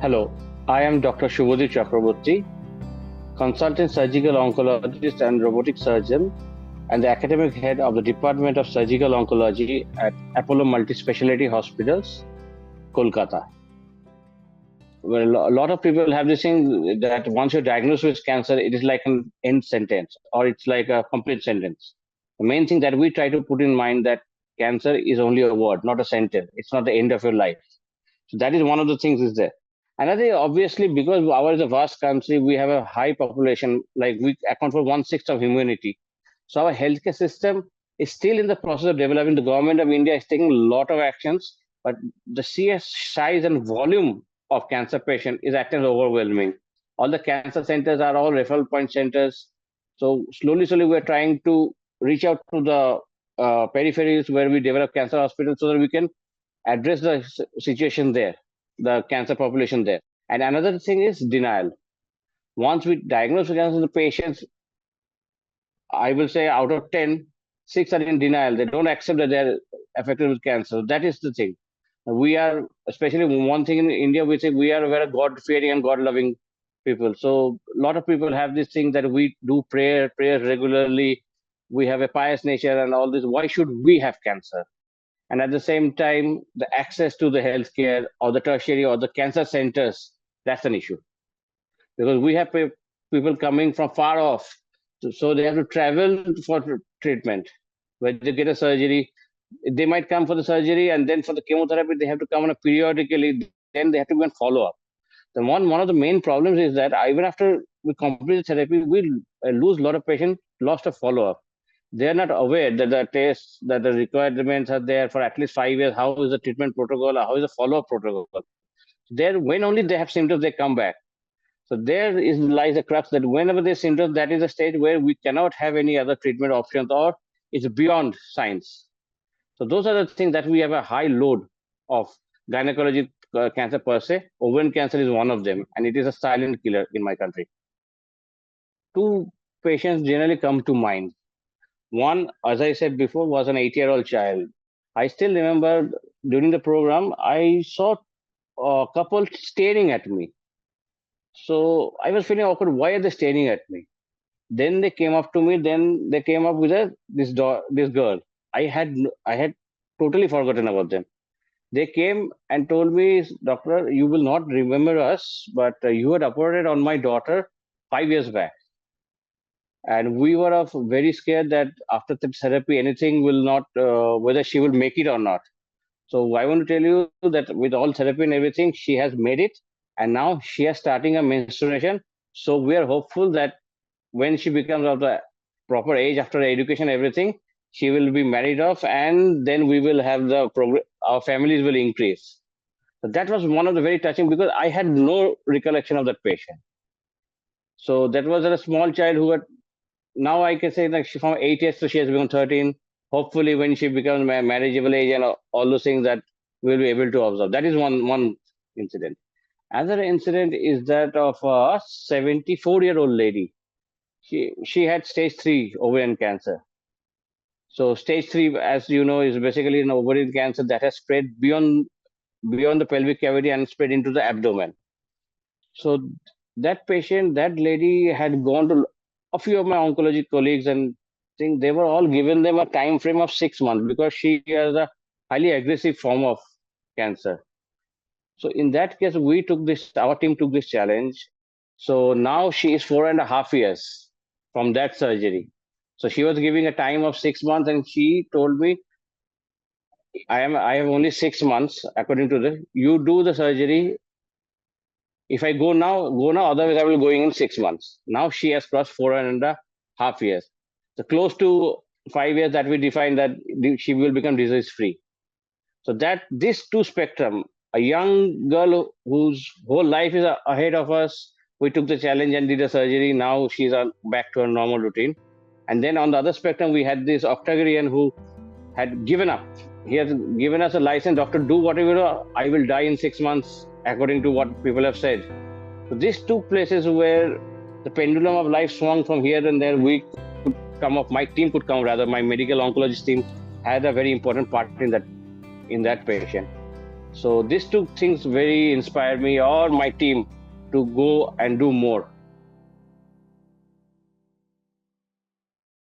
Hello, I am Dr. Suvadip Chakrabarti, consultant surgical oncologist and robotic surgeon, and the academic head of the Department of Surgical Oncology at Apollo Multispecialty Hospitals, Kolkata. Well, a lot of people have this thing that once you're diagnosed with cancer, it is like an end sentence or it's like a complete sentence. The main thing that we try to put in mind that cancer is only a word, not a sentence. It's not the end of your life. So that is one of the things is there. Another, obviously, because our is a vast country, we have a high population, like we account for 1/6 of humanity. So our healthcare system is still in the process of developing. The government of India is taking a lot of actions, but the sheer size and volume of cancer patient is at times overwhelming. All the cancer centers are all referral point centers. So slowly, we're trying to reach out to the peripheries where we develop cancer hospitals so that we can address the situation there, the cancer population there. And another thing is denial. Once we diagnose cancer, the patients, I will say out of 10, 6 are in denial. They don't accept that they're affected with cancer. That is the thing. We are, especially one thing in India, we say we are very God-fearing and God-loving people. So a lot of people have this thing that we do prayers regularly. We have a pious nature and all this. Why should we have cancer? And at the same time, the access to the healthcare or the tertiary or the cancer centers, that's an issue. Because we have people coming from far off, so they have to travel for treatment. When they get a surgery, they might come for the surgery, and then for the chemotherapy, they have to come on a periodically, then they have to go and follow up. The one of the main problems is that even after we complete the therapy, we lose a lot of patients, lost a follow-up. They are not aware that the tests, that the requirements are there for at least 5 years. How is the treatment protocol? How is the follow-up protocol? There, when only they have symptoms, they come back. So there is lies the crux that whenever there's symptoms, that is a stage where we cannot have any other treatment options or it's beyond science. So those are the things that we have a high load of gynecology cancer per se. Ovarian cancer is one of them, and it is a silent killer in my country. Two patients generally come to mind. One, as I said before, was an 8-year-old child. I still remember during the program, I saw a couple staring at me. So I was feeling awkward. Why are they staring at me? Then they came up to me. Then they came up with this girl. I had totally forgotten about them. They came and told me, Doctor, you will not remember us, but you had operated on my daughter 5 years back. And we were very scared that after the therapy, anything will not, whether she will make it or not. So I want to tell you that with all therapy and everything, she has made it. And now she is starting a menstruation. So we are hopeful that when she becomes of the proper age after education, everything, she will be married off, and then we will have our families will increase. So that was one of the very touching because I had no recollection of that patient. So that was a small child who had, now I can say that she from 8 years, so she has become 13. Hopefully, when she becomes marriageable age and all those things that we'll be able to observe. That is one incident. Another incident is that of a 74-year-old lady. She had stage 3 ovarian cancer. So stage 3, as you know, is basically an ovarian cancer that has spread beyond the pelvic cavity and spread into the abdomen. So that patient, that lady had gone to a few of my oncology colleagues and think they were all given them a time frame of 6 months because she has a highly aggressive form of cancer. So in that case, our team took this challenge. So now she is 4.5 years from that surgery. So she was giving a time of 6 months, and she told me, I have only 6 months according to the. You do the surgery. If I go now, go now. Otherwise, I will going in 6 months. Now she has crossed 4.5 years. So close to 5 years that we define that she will become disease free. So that this two spectrum, a young girl whose whole life is ahead of us, we took the challenge and did a surgery. Now she's back to her normal routine. And then on the other spectrum, we had this octogenarian who had given up. He has given us a license, doctor, do whatever, I will die in 6 months, according to what people have said. So these two places where the pendulum of life swung from here and there, we could come up, my team could come, rather, my medical oncologist team had a very important part in that patient. So these two things very inspired me or my team to go and do more.